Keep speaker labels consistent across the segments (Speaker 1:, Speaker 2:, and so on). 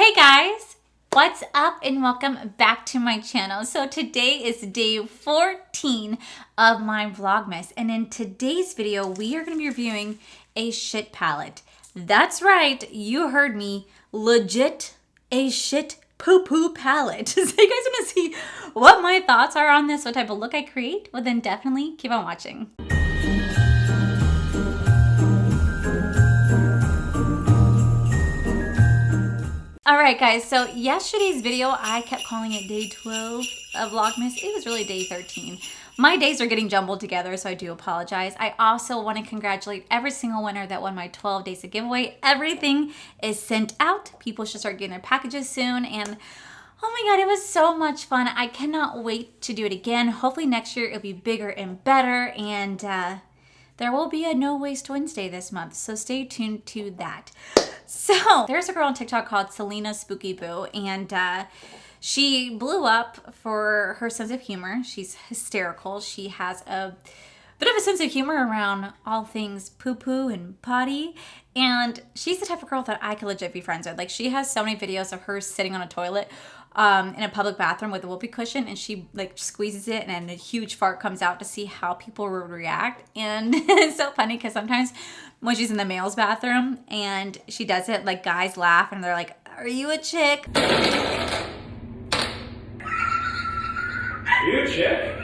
Speaker 1: Hey guys, what's up and welcome back to my channel. So today is day 14 of my Vlogmas, and in today's video we are going to be reviewing a shit palette. That's right, you heard me, legit a shit poo-poo palette. So you guys want to see what my thoughts are on this, what type of look I create? Well then definitely keep on watching. Alright guys, so yesterday's video, I kept calling it day 12 of Vlogmas. It was really day 13. My days are getting jumbled together, so I do apologize. I also want to congratulate every single winner that won my 12 days of giveaway. Everything is sent out. People should start getting their packages soon, and oh my god, it was so much fun. I cannot wait to do it again. Hopefully next year it'll be bigger and better, and there will be a No Waste Wednesday this month, so stay tuned to that. So there's a girl on TikTok called Selena Spooky Boo, and she blew up for her sense of humor. She's hysterical. She has a bit of a sense of humor around all things poo-poo and potty, and she's the type of girl that I could legit be friends with. Like, she has so many videos of her sitting on a toilet in a public bathroom with a whoopee cushion, and she like squeezes it and a huge fart comes out to see how people would react. And it's so funny because sometimes when she's in the male's bathroom and she does it, like, guys laugh and they're like, "Are you a chick?"
Speaker 2: Are you a chick?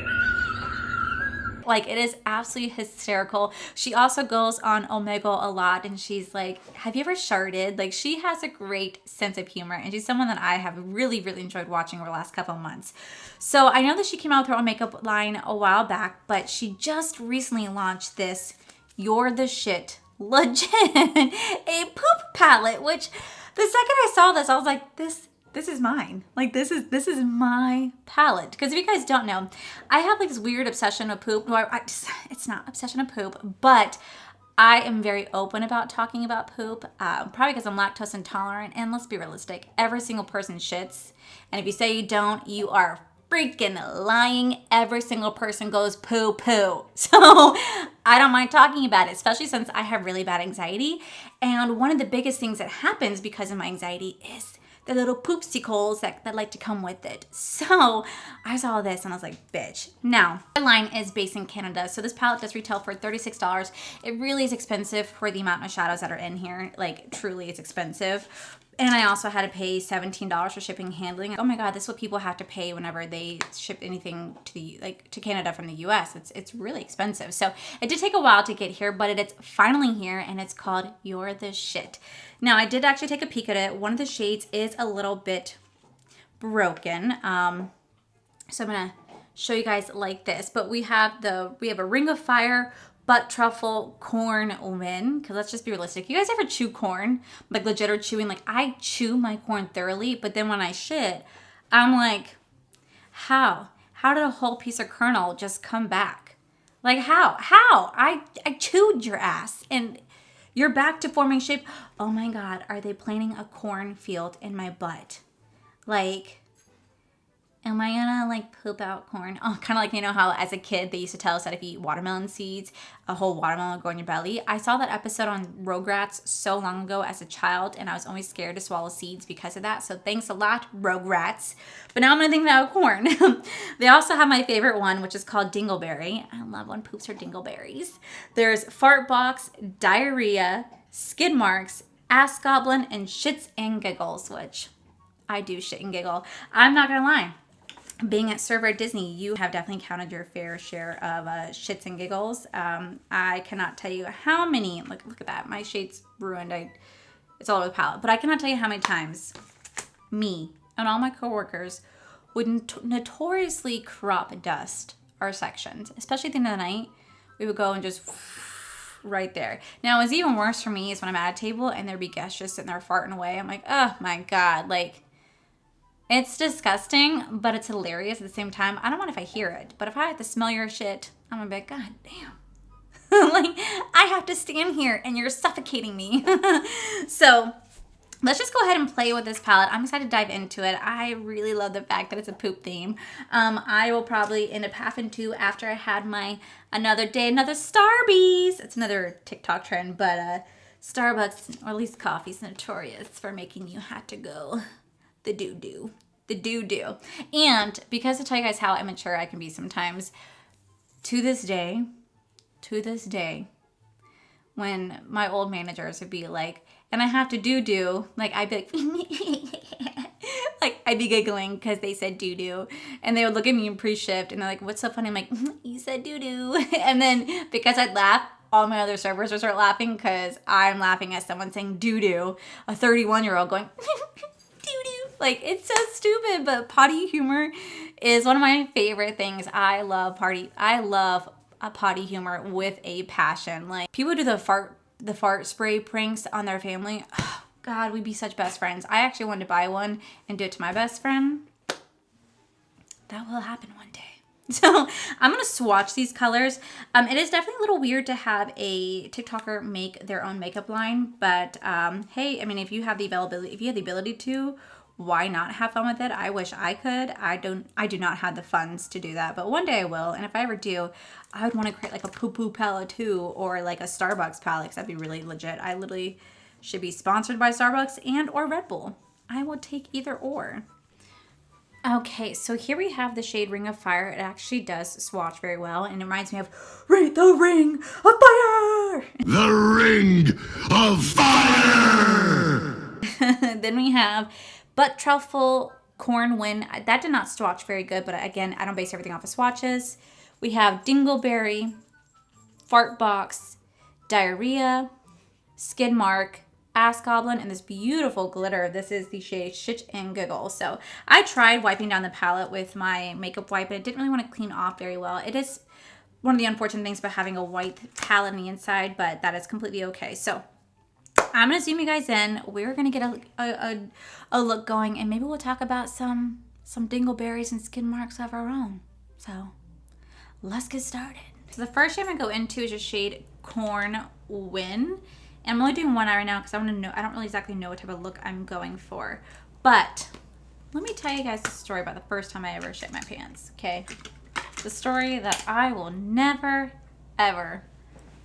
Speaker 1: Like, it is absolutely hysterical. She also goes on Omegle a lot, and she's like, "Have you ever sharted?" Like, she has a great sense of humor, and she's someone that I have really enjoyed watching over the last couple of months. So I know that she came out with her own makeup line a while back, but she just recently launched this You're the Shit legit a poop palette, which the second I saw this, I was like, this is mine. Like, this is my palette. Because if you guys don't know, I have like this weird obsession with poop. No, it's not obsession with poop, but I am very open about talking about poop. Probably because I'm lactose intolerant, and let's be realistic, every single person shits. And if you say you don't, you are freaking lying. Every single person goes poo poo. So I don't mind talking about it, especially since I have really bad anxiety. And one of the biggest things that happens because of my anxiety is the little poopsicles that like to come with it. So I saw this and I was like, bitch. Now, the line is based in Canada, so this palette does retail for $36. It really is expensive for the amount of shadows that are in here. Like, truly, it's expensive. And I also had to pay $17 for shipping and handling. Oh my god, this is what people have to pay whenever they ship anything to Canada from the US. It's really expensive. So it did take a while to get here, but it's finally here, and it's called You're the Shit. Now, I did actually take a peek at it. One of the shades is a little bit broken. So I'm gonna show you guys like this. But we have a Ring of Fire, butt truffle, corn win. Because let's just be realistic. You guys ever chew corn? Like, legit or chewing? Like, I chew my corn thoroughly, but then when I shit, I'm like, how? How did a whole piece of kernel just come back? Like, how? I chewed your ass, and you're back to forming shape. Oh my god, are they planting a cornfield in my butt? Like, am I gonna like poop out corn? Oh, kind of like, you know how as a kid they used to tell us that if you eat watermelon seeds, a whole watermelon would go in your belly. I saw that episode on Rugrats so long ago as a child, and I was always scared to swallow seeds because of that. So thanks a lot, Rugrats. But now I'm gonna think about corn. They also have my favorite one, which is called Dingleberry. I love when poops are dingleberries. There's Fart Box, Diarrhea, Skid Marks, Ass Goblin, and Shits and Giggles, which I do shit and giggle. I'm not gonna lie. Being at Server at Disney, you have definitely counted your fair share of shits and giggles. I cannot tell you how many, look at that, my shade's ruined. It's all over the palette. But I cannot tell you how many times me and all my coworkers would notoriously crop dust our sections, especially at the end of the night. We would go and just right there. Now, it was even worse for me is when I'm at a table and there'd be guests just sitting there farting away. I'm like, oh my god, like, it's disgusting, but it's hilarious at the same time. I don't mind if I hear it, but if I have to smell your shit, I'm gonna be like, god damn. Like, I have to stand here and you're suffocating me. So let's just go ahead and play with this palette. I'm excited to dive into it. I really love the fact that it's a poop theme. I will probably end up having to after I had my another day, another Starbies. It's another TikTok trend, but Starbucks, or at least coffee's notorious for making you have to go the doo-doo. The doo-doo. And because to tell you guys how immature I can be sometimes, to this day, when my old managers would be like, and I have to doo-doo, like I'd be like, like I'd be giggling because they said doo-doo. And they would look at me in pre-shift and they're like, what's so funny? I'm like, you said doo-doo. And then because I'd laugh, all my other servers would start laughing because I'm laughing at someone saying doo-doo, a 31-year-old going, doo-doo. Like, it's so stupid, but potty humor is one of my favorite things. I love a potty humor with a passion. Like, people do the fart spray pranks on their family. Oh, God, we'd be such best friends. I actually wanted to buy one and do it to my best friend. That will happen one day. So I'm going to swatch these colors. It is definitely a little weird to have a TikToker make their own makeup line, but hey, I mean, if you have the ability to, why not have fun with it? I wish I could. I do not have the funds to do that, but one day I will. And if I ever do, I would want to create like a poo-poo palette too, or like a Starbucks palette, because that'd be really legit. I literally should be sponsored by Starbucks and or Red Bull. I will take either or. Okay, so here we have the shade Ring of Fire. It actually does swatch very well, and it reminds me of the Ring of Fire!
Speaker 3: The Ring of Fire!
Speaker 1: Then we have Butt Truffle Corn Wind. That did not swatch very good, but again, I don't base everything off of swatches. We have Dingleberry, Fart Box, Diarrhea, Skid Mark, Ass Goblin, and this beautiful glitter. This is the shade Shit and Giggle. So I tried wiping down the palette with my makeup wipe, but it didn't really want to clean off very well. It is one of the unfortunate things about having a white palette on the inside, but that is completely okay. So I'm going to zoom you guys in. We're going to get a look going, and maybe we'll talk about some dingleberries and skid marks of our own. So let's get started. So the first shade I'm going to go into is the shade Corn Wind. And I'm only doing one eye right now because I don't really exactly know what type of look I'm going for. But let me tell you guys the story about the first time I ever shit my pants, okay? The story that I will never, ever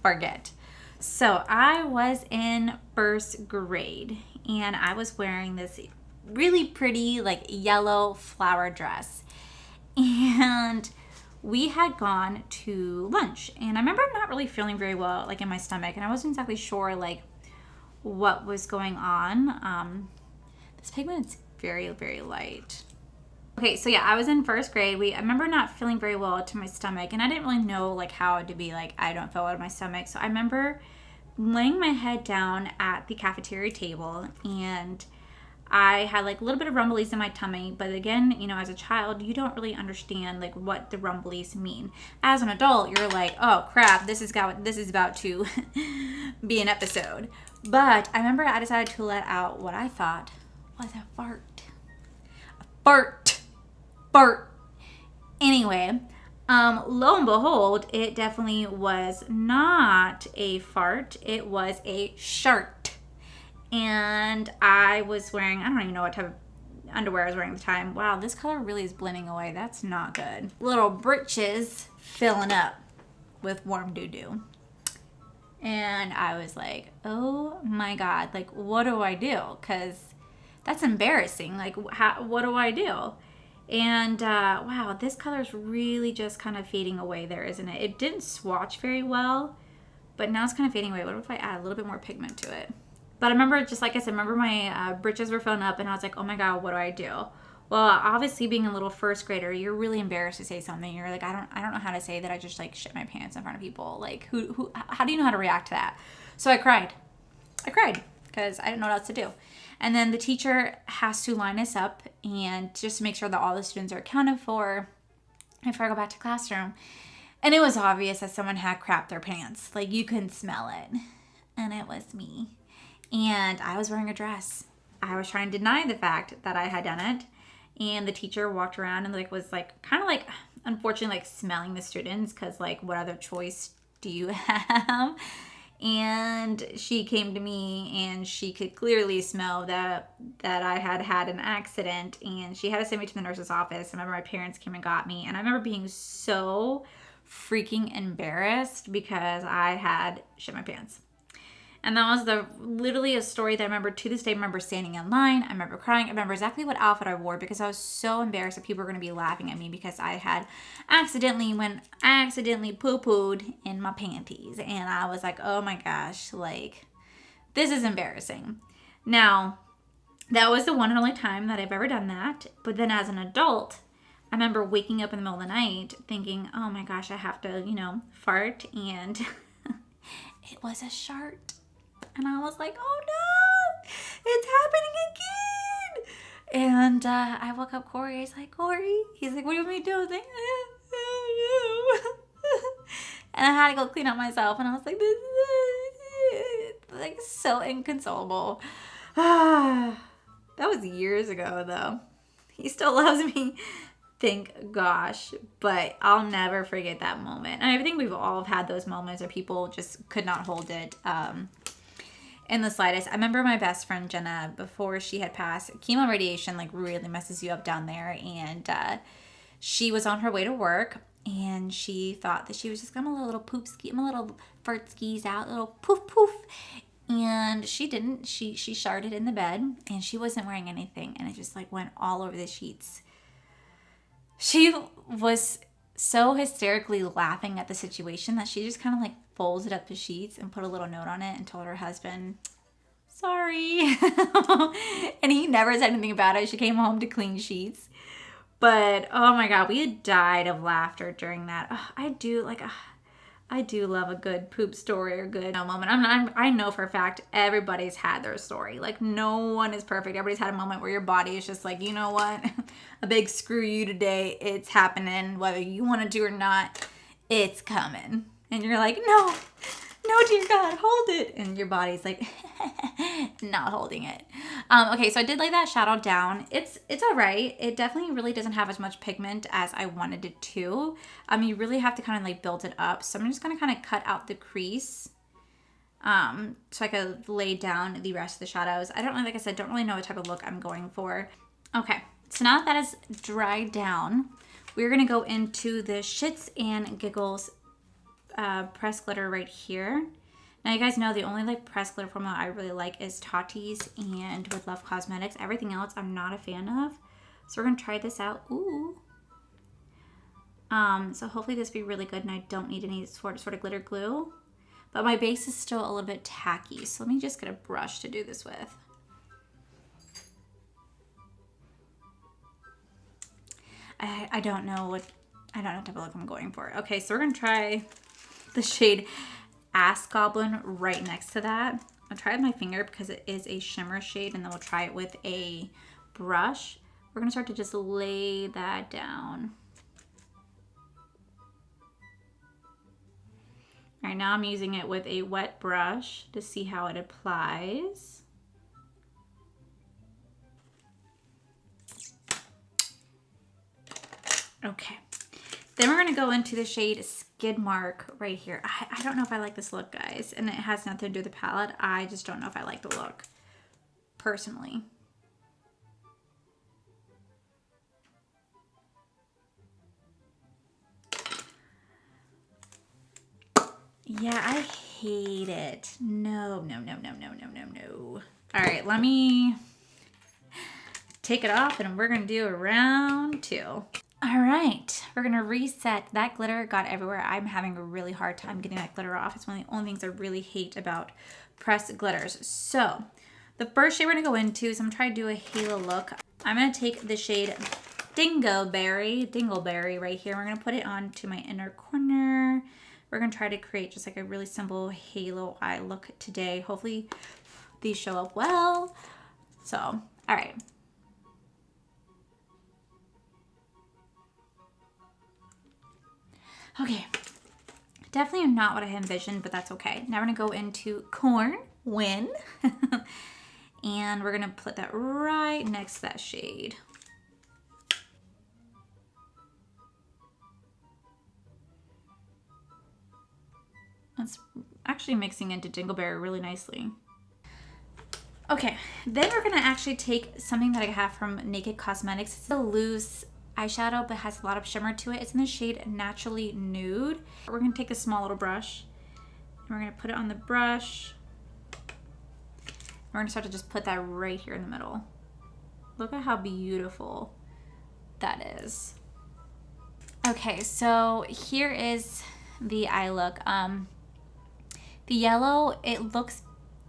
Speaker 1: forget. So I was in first grade and I was wearing this really pretty like yellow flower dress. And we had gone to lunch, and I remember not really feeling very well, like in my stomach, and I wasn't exactly sure like what was going on. This pigment is very, very light. Okay, so yeah, I was in first grade. I remember not feeling very well to my stomach, and I didn't really know like how to be like, I don't feel well to my stomach. So I remember laying my head down at the cafeteria table, and I had like a little bit of rumblies in my tummy, but again, you know, as a child, you don't really understand like what the rumblies mean. As an adult, you're like, oh crap, this is about to be an episode. But I remember I decided to let out what I thought was a fart. Fart. Anyway, lo and behold, it definitely was not a fart. It was a shart. And I was wearing, I don't even know what type of underwear I was wearing at the time. Wow, this color really is blending away. That's not good. Little britches filling up with warm doo-doo. And I was like, oh my God, like, what do I do? Because that's embarrassing. Like, what do I do? And wow, this color is really just kind of fading away there, isn't it? It didn't swatch very well, but now it's kind of fading away. What if I add a little bit more pigment to it? But I remember, just like I said, my britches were filling up, and I was like, oh my God, what do I do? Well, obviously being a little first grader, you're really embarrassed to say something. You're like, I don't know how to say that I just like shit my pants in front of people. Like, how do you know how to react to that? So I cried because I didn't know what else to do. And then the teacher has to line us up and just to make sure that all the students are accounted for before I go back to classroom. And it was obvious that someone had crapped their pants. Like, you couldn't smell it. And it was me. And I was wearing a dress. I was trying to deny the fact that I had done it. And the teacher walked around and was kind of unfortunately smelling the students, because what other choice do you have? And she came to me and she could clearly smell that I had an accident, and she had to send me to the nurse's office. I remember my parents came and got me, and I remember being so freaking embarrassed because I had shit my pants. And that was literally a story that I remember to this day. I remember standing in line. I remember crying. I remember exactly what outfit I wore because I was so embarrassed that people were going to be laughing at me because I had accidentally poo-pooed in my panties. And I was like, oh my gosh, like, this is embarrassing. Now, that was the one and only time that I've ever done that. But then as an adult, I remember waking up in the middle of the night thinking, oh my gosh, I have to, fart. And it was a shart. And I was like, oh no, it's happening again. And I woke up Corey. He's like, Corey. He's like, what do you want me to do? I was like, and I had to go clean up myself. And I was like, this is like so inconsolable. That was years ago, though. He still loves me. Thank gosh. But I'll never forget that moment. And I think we've all had those moments where people just could not hold it. In the slightest. I remember my best friend Jenna, before she had passed, chemo radiation like really messes you up down there, and she was on her way to work and she thought that she was just gonna little poop ski, my little fart skis out, little poof poof, and she didn't. She sharted in the bed and she wasn't wearing anything, and it just like went all over the sheets. She was so hysterically laughing at the situation that she just kind of like folded up the sheets and put a little note on it and told her husband, sorry. And he never said anything about it. She came home to clean sheets. But oh my God, we had died of laughter during that. I do love a good poop story or good moment. I know for a fact everybody's had their story. Like, no one is perfect. Everybody's had a moment where your body is just like, you know what? A big screw you today. It's happening. Whether you want to do or not, it's coming. And you're like, no, dear God, hold it. And your body's like, not holding it. Okay, so I did lay that shadow down. It's all right. It definitely really doesn't have as much pigment as I wanted it to. You really have to kind of like build it up. So I'm just going to kind of cut out the crease so I could lay down the rest of the shadows. I don't know, like I said, don't really know what type of look I'm going for. Okay, so now that is dried down, we're going to go into the Shits and Giggles pressed glitter right here. Now you guys know the only like pressed glitter formula I really like is Tati's and With Love Cosmetics. Everything else I'm not a fan of. So we're gonna try this out. Ooh. So hopefully this will be really good and I don't need any sort of glitter glue. But my base is still a little bit tacky. So let me just get a brush to do this with. I don't know what type of look I'm going for. Okay, so we're gonna try the shade Ass Goblin right next to that. I'll try it with my finger because it is a shimmer shade, and then we'll try it with a brush. We're gonna start to just lay that down. All right, now I'm using it with a wet brush to see how it applies. Okay. Then we're going to go into the shade Skid Mark right here. I don't know if I like this look, guys. And it has nothing to do with the palette. I just don't know if I like the look, personally. Yeah, I hate it. No. All right, let me take it off and we're going to do a round 2. All right, we're gonna reset. That glitter got everywhere. I'm having a really hard time getting that glitter off. It's one of the only things I really hate about pressed glitters. So the first shade we're gonna go into is I'm gonna try to do a halo look. I'm gonna take the shade Dingleberry right here. We're gonna put it onto my inner corner. We're gonna try to create just like a really simple halo eye look today. Hopefully these show up well. So, all right. Okay, definitely not what I had envisioned, but that's okay. Now we're gonna go into Corn Win, and we're gonna put that right next to that shade. That's actually mixing into Dingleberry really nicely. Okay, then we're gonna actually take something that I have from Naked Cosmetics. It's a loose eyeshadow but has a lot of shimmer to it. It's in the shade Naturally Nude. We're gonna take a small little brush and we're gonna put it on the brush We're gonna start to just put that right here in the middle. Look at how beautiful that is. Okay, so here is the eye look. The yellow, it looks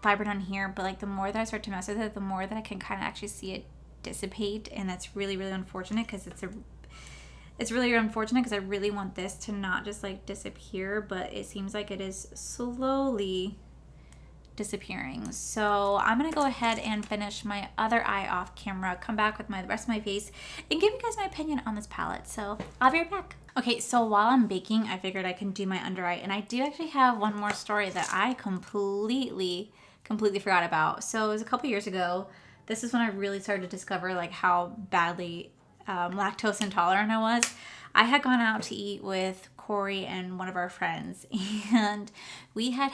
Speaker 1: vibrant on here, but like the more that I start to mess with it, the more that I can kind of actually see it dissipate, and that's really, really unfortunate because it's really unfortunate because I really want this to not just like disappear, but it seems like it is slowly disappearing. So I'm gonna go ahead and finish my other eye off camera, come back with the rest of my face, and give you guys my opinion on this palette. So I'll be right back. Okay, so while I'm baking, I figured I can do my under eye, and I do actually have one more story that I completely forgot about. So it was a couple years ago. This is when I really started to discover like how badly lactose intolerant I was. I had gone out to eat with Corey and one of our friends, and we had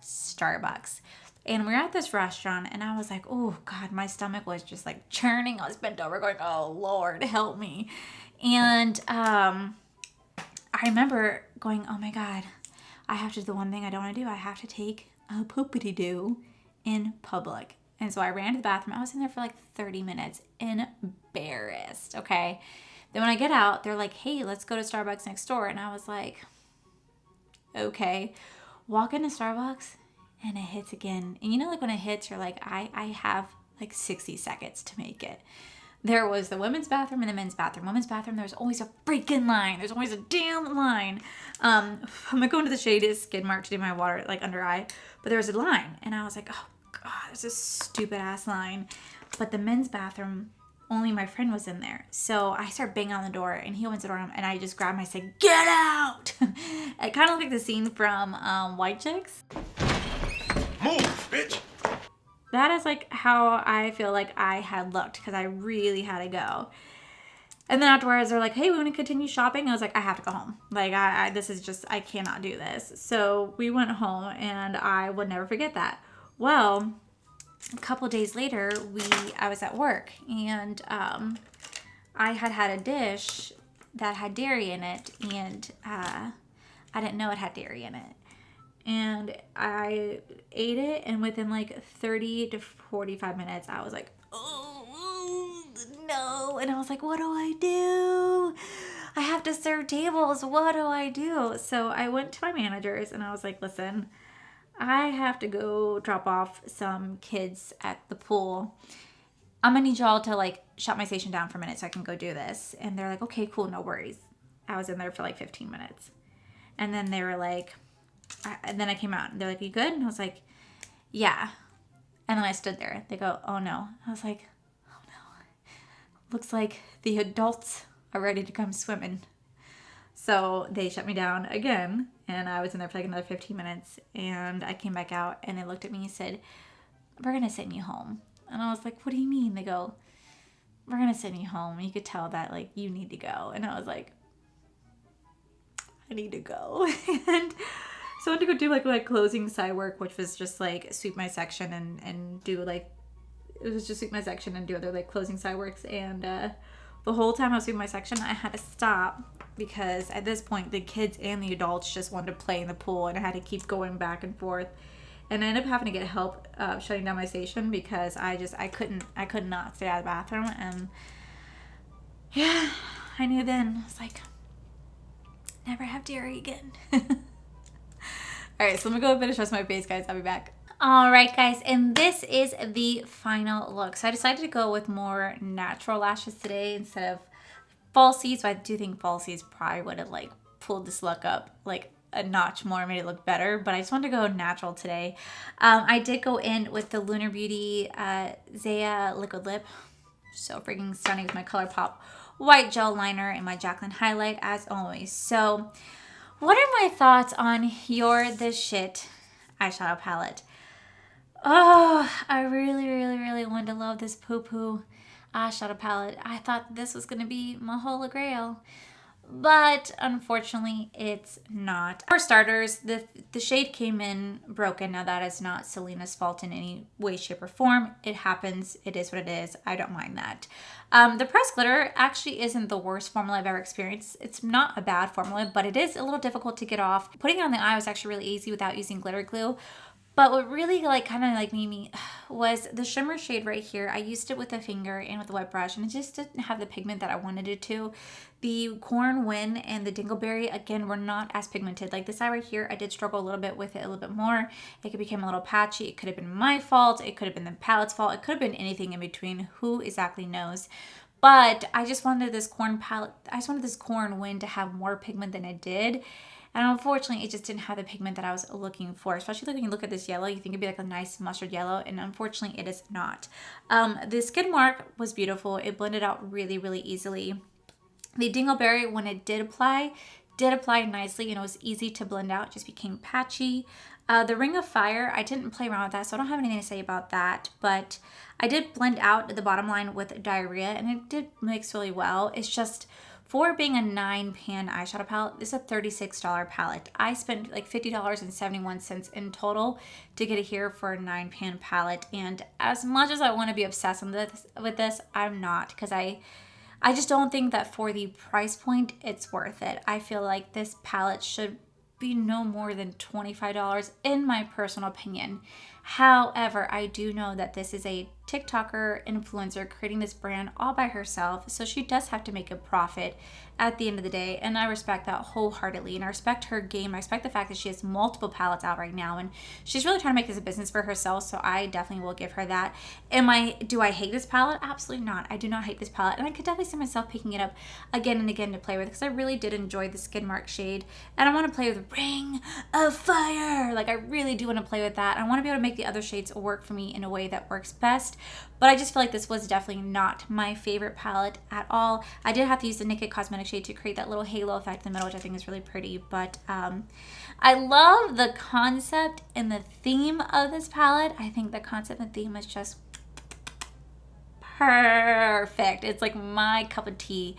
Speaker 1: Starbucks. And we were at this restaurant, and I was like, oh God, my stomach was just like churning. I was bent over going, oh Lord, help me. And I remember going, oh my God, I have to do the one thing I don't want to do. I have to take a poopity-doo in public. And so I ran to the bathroom. I was in there for like 30 minutes, embarrassed, okay? Then when I get out, they're like, hey, let's go to Starbucks next door. And I was like, okay. Walk into Starbucks, and it hits again. And you know, like when it hits, you're like, I have like 60 seconds to make it. There was the women's bathroom and the men's bathroom. Women's bathroom, there's always a freaking line. There's always a damn line. I'm gonna go into the shade skid mark to do my water, like under eye. But there was a line, and I was like, oh God, there's this stupid ass line. But the men's bathroom, only my friend was in there. So I start banging on the door, and he opens the door, and I just grab him. I say, get out! It kind of like the scene from White Chicks.
Speaker 3: Move, bitch!
Speaker 1: That is like how I feel like I had looked, because I really had to go. And then afterwards, they're like, hey, we want to continue shopping. I was like, I have to go home. Like, this is just, I cannot do this. So we went home, and I would never forget that. Well, a couple days later, I was at work, and I had a dish that had dairy in it, and I didn't know it had dairy in it. And I ate it, and within like 30 to 45 minutes, I was like, oh, no. And I was like, what do I do? I have to serve tables. What do I do? So I went to my managers, and I was like, listen, I have to go drop off some kids at the pool. I'm gonna need y'all to like shut my station down for a minute so I can go do this. And they're like, okay, cool, no worries. I was in there for like 15 minutes. And then they were like, and then I came out, and they're like, you good? And I was like, yeah. And then I stood there. They go, oh no. I was like, oh no. Looks like the adults are ready to come swimming. So they shut me down again, and I was in there for like another 15 minutes, and I came back out, and they looked at me and said, we're going to send you home. And I was like, what do you mean? They go, we're going to send you home. You could tell that like you need to go. And I was like, I need to go. And so I went to go do like closing side work, which was just like sweep my section and do like, it was just sweep my section and do other like closing side works. And the whole time I was sweeping my section, I had to stop because at this point the kids and the adults just wanted to play in the pool, and I had to keep going back and forth. And I ended up having to get help shutting down my station because I could not stay out of the bathroom. And yeah, I knew then. I was like, never have dairy again. All right, so let me go and finish the rest of my face, guys. I'll be back. All right, guys, and this is the final look. So I decided to go with more natural lashes today instead of falsies. So I do think falsies probably would have like pulled this look up like a notch more, made it look better, but I just wanted to go natural today. I did go in with the Lunar Beauty Zaya Liquid Lip. So freaking stunning with my ColourPop white gel liner and my Jaclyn highlight as always. So what are my thoughts on Youre This Shit eyeshadow palette? Oh, I really, really, really wanted to love this poo-poo eyeshadow palette. I thought this was going to be my holy grail, but unfortunately it's not. For starters, the shade came in broken. Now that is not Selena's fault in any way, shape, or form. It happens. It is what it is. I don't mind that. The pressed glitter actually isn't the worst formula I've ever experienced. It's not a bad formula, but it is a little difficult to get off. Putting it on the eye was actually really easy without using glitter glue. But what really like kind of like made me was the shimmer shade right here. I used it with a finger and with a wet brush, and it just didn't have the pigment that I wanted it to. The Corn Wind and the Dingleberry, again, were not as pigmented. Like this eye right here, I did struggle a little bit with it a little bit more. It became a little patchy. It could have been my fault. It could have been the palette's fault. It could have been anything in between. Who exactly knows? But I just wanted this corn palette. I just wanted this Corn Wind to have more pigment than it did. And unfortunately, it just didn't have the pigment that I was looking for. Especially when you look at this yellow, you think it'd be like a nice mustard yellow. And unfortunately, it is not. The skid mark was beautiful. It blended out really, really easily. The Dingleberry, when it did apply nicely, and it was easy to blend out. It just became patchy. The Ring of Fire, I didn't play around with that, so I don't have anything to say about that. But I did blend out the bottom line with Diarrhea, and it did mix really well. It's just, for being a 9-pan eyeshadow palette, this is a $36 palette. I spent like $50.71 in total to get it here for a 9-pan palette. And as much as I want to be obsessed with this, I'm not, because I just don't think that for the price point, it's worth it. I feel like this palette should be no more than $25 in my personal opinion. However, I do know that this is a TikToker influencer creating this brand all by herself, so she does have to make a profit at the end of the day, and I respect that wholeheartedly, and I respect her game. I respect the fact that she has multiple palettes out right now, and she's really trying to make this a business for herself, so I definitely will give her that. Do I hate this palette? Absolutely not. I do not hate this palette, and I could definitely see myself picking it up again and again to play with, because I really did enjoy the skid mark shade, and I want to play with Ring of Fire. Like, I really do want to play with that. I want to be able to make the other shades work for me in a way that works best. But I just feel like this was definitely not my favorite palette at all. I did have to use the Naked Cosmetic shade to create that little halo effect in the middle, which I think is really pretty. But I love the concept and the theme of this palette. I think the concept and theme is just perfect. It's like my cup of tea.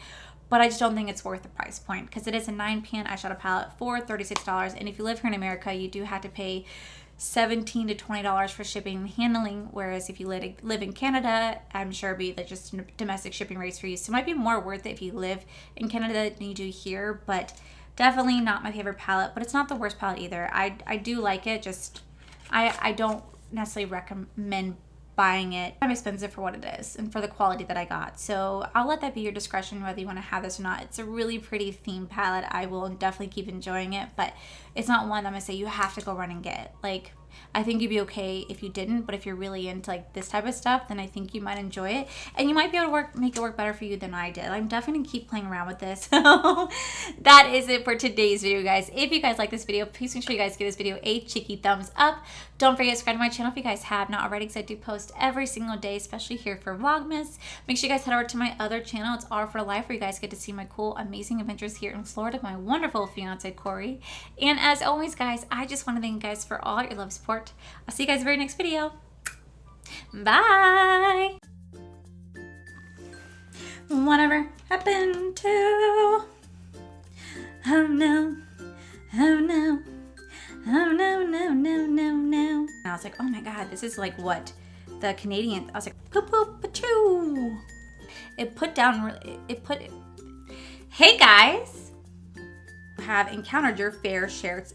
Speaker 1: But I just don't think it's worth the price point, because it is a 9-pan eyeshadow palette for $36. And if you live here in America, you do have to pay $17 to $20 for shipping and handling, whereas if you live in Canada, I'm sure it'd be like just domestic shipping rates for you. So it might be more worth it if you live in Canada than you do here, but definitely not my favorite palette. But it's not the worst palette either. I do like it, just I don't necessarily recommend buying it. I'm expensive for what it is and for the quality that I got. So I'll let that be your discretion whether you want to have this or not. It's a really pretty theme palette. I will definitely keep enjoying it, but it's not one that I'm gonna say you have to go run and get. Like, I think you'd be okay if you didn't, but if you're really into like this type of stuff, then I think you might enjoy it, and you might be able to make it work better for you than I did. I'm definitely gonna keep playing around with this. So that is it for today's video, guys. If you guys like this video, please make sure you guys give this video a cheeky thumbs up. Don't forget to subscribe to my channel if you guys have not already, because I do post every single day, especially here for Vlogmas. Make sure you guys head over to my other channel. It's All for Life, where you guys get to see my cool, amazing adventures here in Florida with my wonderful fiance, Corey. And as always, guys, I just want to thank you guys for all your love support. I'll see you guys in the very next video. Bye! Whatever happened to... Oh no, oh no, oh no, no, no, no, no. And I was like, oh my god, this is like what the Canadian... I was like, poop, poop, pa-choo. Hey guys! Have encountered your fair shares...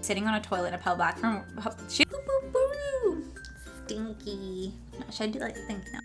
Speaker 1: sitting on a toilet in a public bathroom. Stinky. Should I do like stinky now?